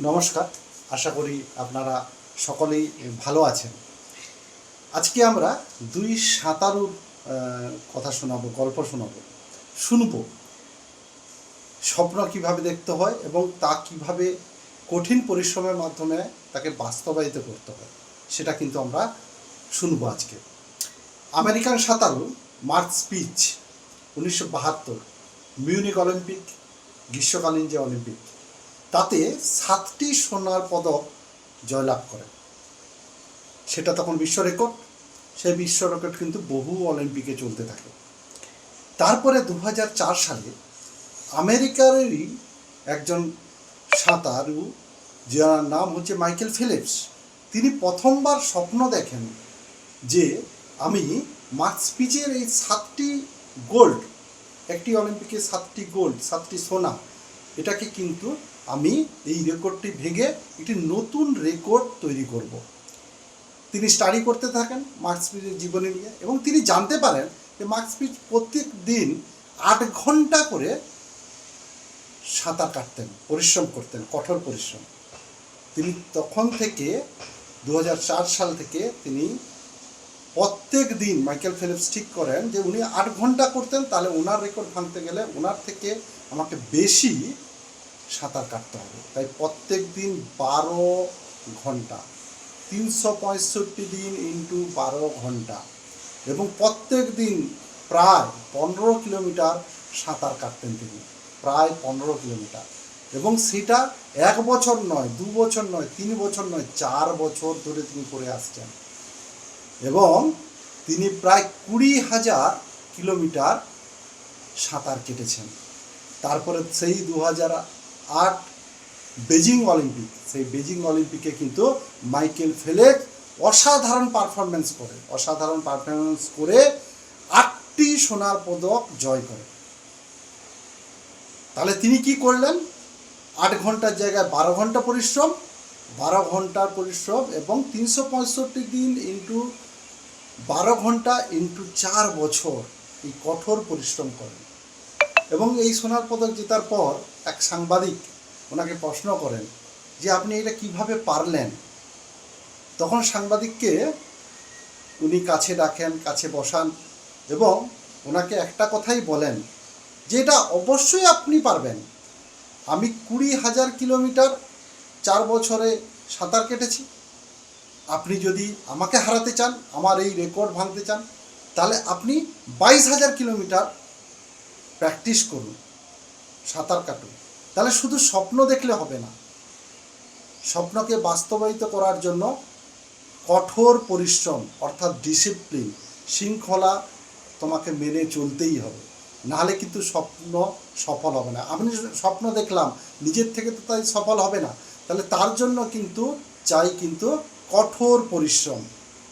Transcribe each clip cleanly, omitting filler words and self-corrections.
নমস্কার, আশা করি আপনারা সকলেই ভালো আছেন। আজকে আমরা দুই সাঁতারুর কথা শোনাবো, গল্প শুনবো স্বপ্ন কিভাবে দেখতে হয় এবং তা কিভাবে কঠিন পরিশ্রমের মাধ্যমে তাকে বাস্তবায়িত করতে হয়, সেটা কিন্তু আমরা শুনবো আজকে। আমেরিকান সাঁতারু মার্ক স্পিচ 1972 মিউনিক অলিম্পিক, গ্রীষ্মকালীন যে অলিম্পিক, তাতে 7টি সোনার পদক জয়লাভ করেন। সেটা তখন বিশ্ব রেকর্ড। সেই বিশ্ব রেকর্ড কিন্তু বহু অলিম্পিকে চলতে থাকে। তারপরে 2004 সালে আমেরিকারই একজন সাঁতারু, যার নাম হচ্ছে মাইকেল ফেলিপস, তিনি প্রথমবার স্বপ্ন দেখেন যে আমি মার্ক স্পিচের এই 7টি গোল্ড, একটি অলিম্পিকে 7টি গোল্ড, 7টি সোনা, এটাকে কিন্তু আমি এই রেকর্ডটি ভেঙে একটি নতুন রেকর্ড তৈরি করব। তিনি স্টাডি করতে থাকেন মার্ক স্পিচের জীবনী নিয়ে, এবং তিনি জানতে পারেন যে মার্ক স্পিচ প্রত্যেক দিন 8 ঘন্টা করে সাঁতার কাটতেন, পরিশ্রম করতেন, কঠোর পরিশ্রম। তিনি তখন থেকে 2004 সাল থেকে তিনি প্রত্যেক দিন, মাইকেল ফেলিপস ঠিক করেন যে উনি 8 ঘন্টা করতেন, তাহলে ওনার রেকর্ড ভাঙতে গেলে ওনার থেকে আমাকে বেশি সাঁতার কাটতে হবে। তাই প্রত্যেক দিন 12 ঘন্টা, 365 দিন ইন্টু 12 ঘন্টা, এবং প্রত্যেক দিন প্রায় 15 কিলোমিটার সাঁতার কাটতেন তিনি, প্রায় 15 কিলোমিটার। এবং সেটা 1 বছর নয়, 2 বছর নয়, 3 বছর নয়, 4 বছর ধরে তিনি করে আসছেন। এবং তিনি প্রায় 20,000 কিলোমিটার সাঁতার কেটেছেন। তারপরে সেই 2008 বেজিং অলিম্পিক, সেই বেজিং অলিম্পিকে কিন্তু মাইকেল ফেলিপস অসাধারণ পারফরমেন্স করে 8টি সোনার পদক জয় করে। তাহলে তিনি কি করলেন? 8 ঘন্টার জায়গায় 12 ঘন্টা পরিশ্রম, 12 ঘন্টার পরিশ্রম এবং 365 দিন ইন্টু 12 ঘন্টা ইন্টু 4 বছর এই কঠোর পরিশ্রম করেন। এবং এই সোনার পদক জেতার পর এক সাংবাদিক ওনাকে প্রশ্ন করেন যে আপনি এটা কিভাবে পারলেন। তখন সাংবাদিককে উনি কাছে ডাকেন, কাছে বসান এবং ওনাকে একটা কথাই বলেন যে এটা অবশ্যই আপনি পারবেন। আমি 20,000 কিলোমিটার 4 বছরে সাঁতার কেটেছি। আপনি যদি আমাকে হারাতে চান, আমার এই রেকর্ড ভাঙতে চান, তাহলে আপনি 22,000 কিলোমিটার প্র্যাকটিস করুন, সাঁতার কাটুন। তাহলে শুধু স্বপ্ন দেখলে হবে না, স্বপ্নকে বাস্তবায়িত করার জন্য কঠোর পরিশ্রম অর্থাৎ ডিসিপ্লিন, শৃঙ্খলা তোমাকে মেনে চলতেই হবে, নাহলে কিন্তু স্বপ্ন সফল হবে না। আমি স্বপ্ন দেখলাম, নিজের থেকে তো তাই সফল হবে না। তাহলে তার জন্য কিন্তু চাই কিন্তু কঠোর পরিশ্রম,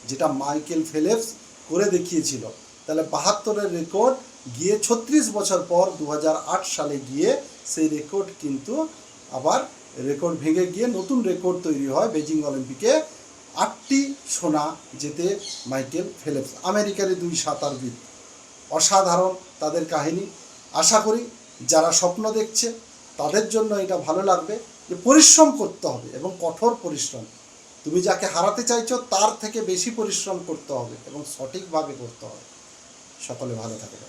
যেটা মাইকেল ফেলিপস করে দেখিয়েছিল। তাহলে 72-এর রেকর্ড গিয়ে 36 বছর পর 2008 সালে গিয়ে সেই রেকর্ড কিন্তু আবার রেকর্ড ভেঙে গিয়ে নতুন রেকর্ড তৈরি হয়। বেজিং অলিম্পিকে 8টি সোনা জেতে মাইকেল ফেলিপস, আমেরিকারই 2 সাঁতারবিদ। অসাধারণ তাদের কাহিনী। আশা করি যারা স্বপ্ন দেখছে তাদের জন্য এটা ভালো লাগবে, যে পরিশ্রম করতে হবে এবং কঠোর পরিশ্রম। তুমি যাকে হারাতে চাইছো তার থেকে বেশি পরিশ্রম করতে হবে এবং সঠিকভাবে করতে হবে। সকলে ভালো থাকবে।